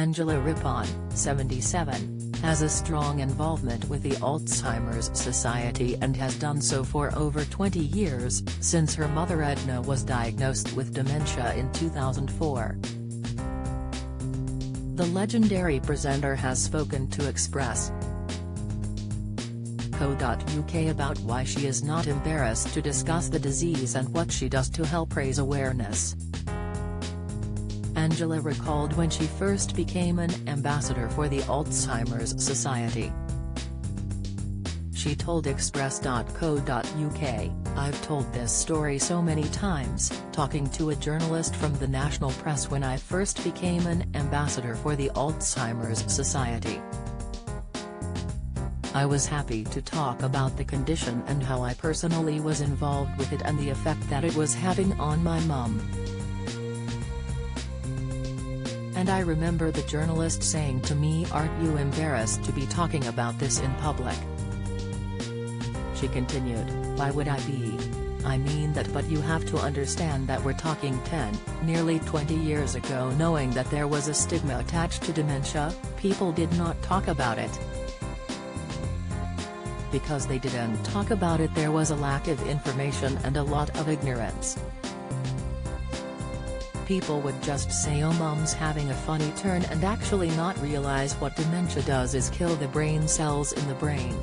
Angela Rippon, 77, has a strong involvement with the Alzheimer's Society and has done so for over 20 years, since her mother Edna was diagnosed with dementia in 2004. The legendary presenter has spoken to Express.co.uk about why she is not embarrassed to discuss the disease and what she does to help raise awareness. Angela recalled when she first became an ambassador for the Alzheimer's Society. She told Express.co.uk, "I've told this story so many times, talking to a journalist from the national press when I first became an ambassador for the Alzheimer's Society. I was happy to talk about the condition and how I personally was involved with it and the effect that it was having on my mum. And I remember the journalist saying to me, 'Aren't you embarrassed to be talking about this in public?' She continued, 'Why would I be? I mean that, but you have to understand that we're talking 10, nearly 20 years ago, knowing that there was a stigma attached to dementia. People did not talk about it. Because they didn't talk about it, there was a lack of information and a lot of ignorance. People would just say, oh, mum's having a funny turn, and actually not realize what dementia does is kill the brain cells in the brain.'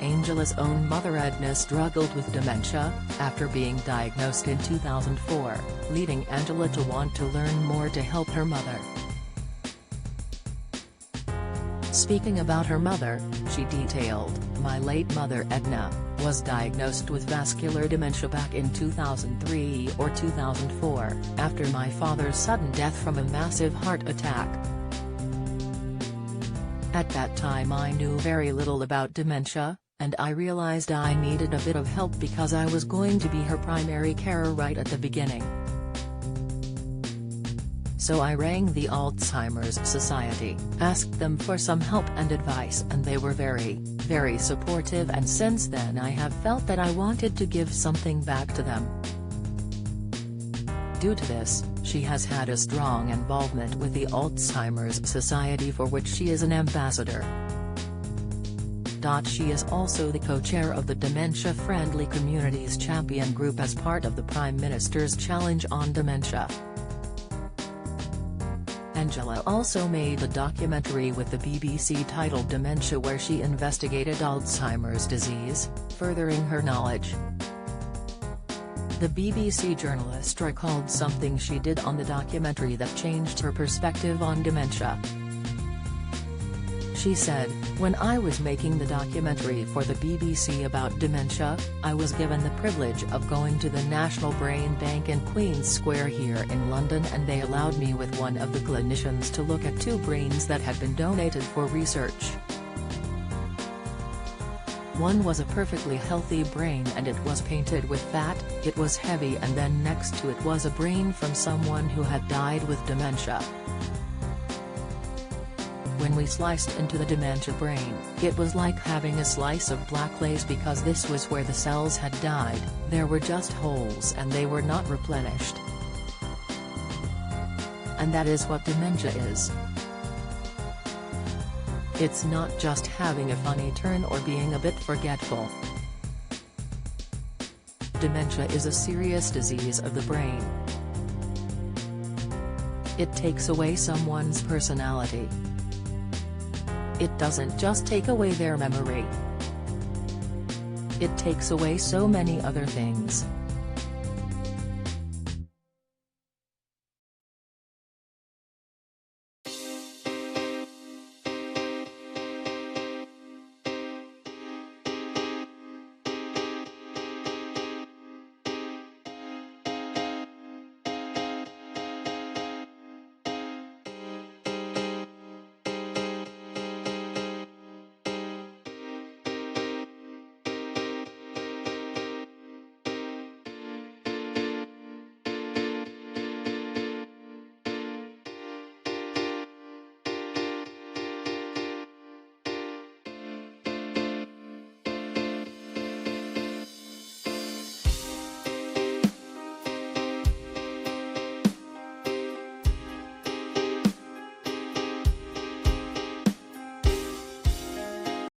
Angela's own mother Edna struggled with dementia, after being diagnosed in 2004, leading Angela to want to learn more to help her mother. Speaking about her mother, she detailed, "My late mother Edna was diagnosed with vascular dementia back in 2003 or 2004, after my father's sudden death from a massive heart attack. At that time I knew very little about dementia, and I realized I needed a bit of help because I was going to be her primary carer right at the beginning. So I rang the Alzheimer's Society, asked them for some help and advice, and they were very, very supportive, and since then I have felt that I wanted to give something back to them." Due to this, she has had a strong involvement with the Alzheimer's Society, for which she is an ambassador. She is also the co-chair of the Dementia Friendly Communities Champion Group as part of the Prime Minister's Challenge on Dementia. Angela also made a documentary with the BBC titled Dementia, where she investigated Alzheimer's disease, furthering her knowledge. The BBC journalist recalled something she did on the documentary that changed her perspective on dementia. She said, "When I was making the documentary for the BBC about dementia, I was given the privilege of going to the National Brain Bank in Queen's Square here in London, and they allowed me with one of the clinicians to look at 2 brains that had been donated for research. One was a perfectly healthy brain and it was painted with fat, it was heavy, and then next to it was a brain from someone who had died with dementia. When we sliced into the dementia brain, it was like having a slice of black lace because this was where the cells had died, there were just holes and they were not replenished. And that is what dementia is. It's not just having a funny turn or being a bit forgetful. Dementia is a serious disease of the brain. It takes away someone's personality. It doesn't just take away their memory. It takes away so many other things.